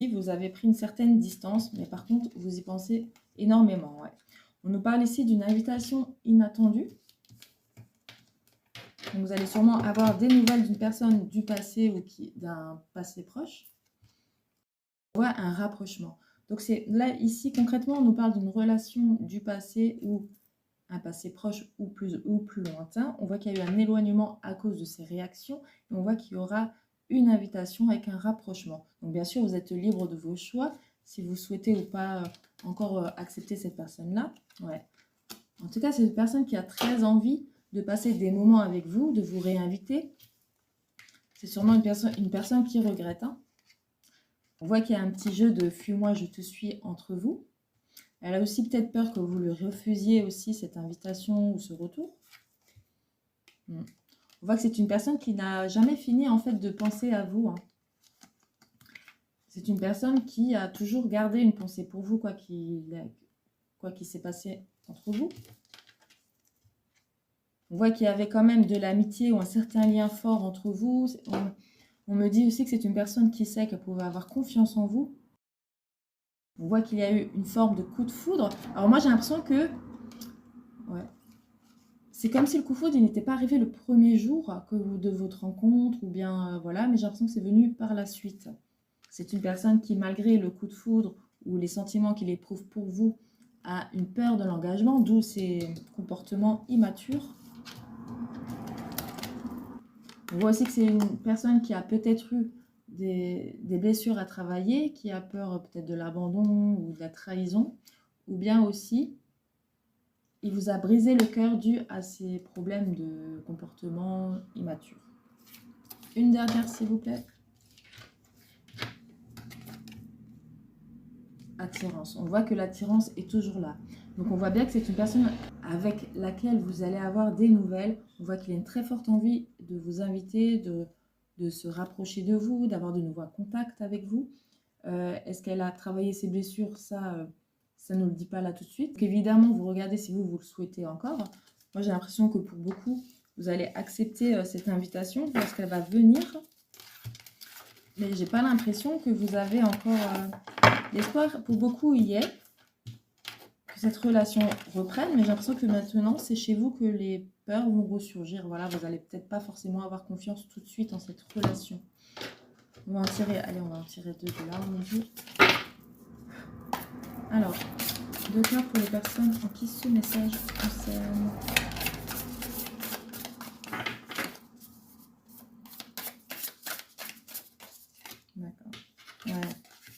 vous avez pris une certaine distance, mais par contre, vous y pensez énormément. Ouais. On nous parle ici d'une invitation inattendue. Donc, vous allez sûrement avoir des nouvelles d'une personne du passé ou d'un passé proche. On voit un rapprochement. Donc, là, ici, concrètement, on nous parle d'une relation du passé ou un passé proche ou plus lointain. On voit qu'il y a eu un éloignement à cause de ces réactions. Et on voit qu'il y aura une invitation avec un rapprochement. Donc, bien sûr, vous êtes libre de vos choix. Si vous souhaitez ou pas encore accepter cette personne-là. Ouais. En tout cas, c'est une personne qui a très envie de passer des moments avec vous, de vous réinviter. C'est sûrement une personne qui regrette. Hein. On voit qu'il y a un petit jeu de « fuis-moi, je te suis » entre vous. Elle a aussi peut-être peur que vous lui refusiez aussi cette invitation ou ce retour. On voit que c'est une personne qui n'a jamais fini en fait de penser à vous. Hein. C'est une personne qui a toujours gardé une pensée pour vous, quoi qu'il s'est passé entre vous. On voit qu'il y avait quand même de l'amitié ou un certain lien fort entre vous. On me dit aussi que c'est une personne qui sait qu'elle pouvait avoir confiance en vous. On voit qu'il y a eu une forme de coup de foudre. Alors moi, j'ai l'impression que... Ouais. C'est comme si le coup de foudre, il n'était pas arrivé le premier jour de votre rencontre, ou bien, voilà, mais j'ai l'impression que c'est venu par la suite. C'est une personne qui, malgré le coup de foudre ou les sentiments qu'il éprouve pour vous, a une peur de l'engagement, d'où ses comportements immatures. On voit aussi que c'est une personne qui a peut-être eu des blessures à travailler, qui a peur peut-être de l'abandon ou de la trahison, ou bien aussi, il vous a brisé le cœur dû à ses problèmes de comportement immature. Une dernière, s'il vous plaît. Attirance. On voit que l'attirance est toujours là. Donc on voit bien que c'est une personne avec laquelle vous allez avoir des nouvelles. On voit qu'il y a une très forte envie de vous inviter, de se rapprocher de vous, d'avoir de nouveaux contacts avec vous. Est-ce qu'elle a travaillé ses blessures? Ça ne nous le dit pas là tout de suite. Donc, évidemment, vous regardez si vous le souhaitez encore. Moi, j'ai l'impression que pour beaucoup, vous allez accepter cette invitation parce qu'elle va venir. Mais j'ai pas l'impression que vous avez encore... L'espoir, pour beaucoup, y est. Que cette relation reprenne. Mais j'ai l'impression que maintenant, c'est chez vous que les peurs vont ressurgir. Voilà, vous n'allez peut-être pas forcément avoir confiance tout de suite en cette relation. On va en tirer... Allez, on va en tirer deux de là, mon Dieu. Alors, 2 cartes pour les personnes en qui ce message concerne.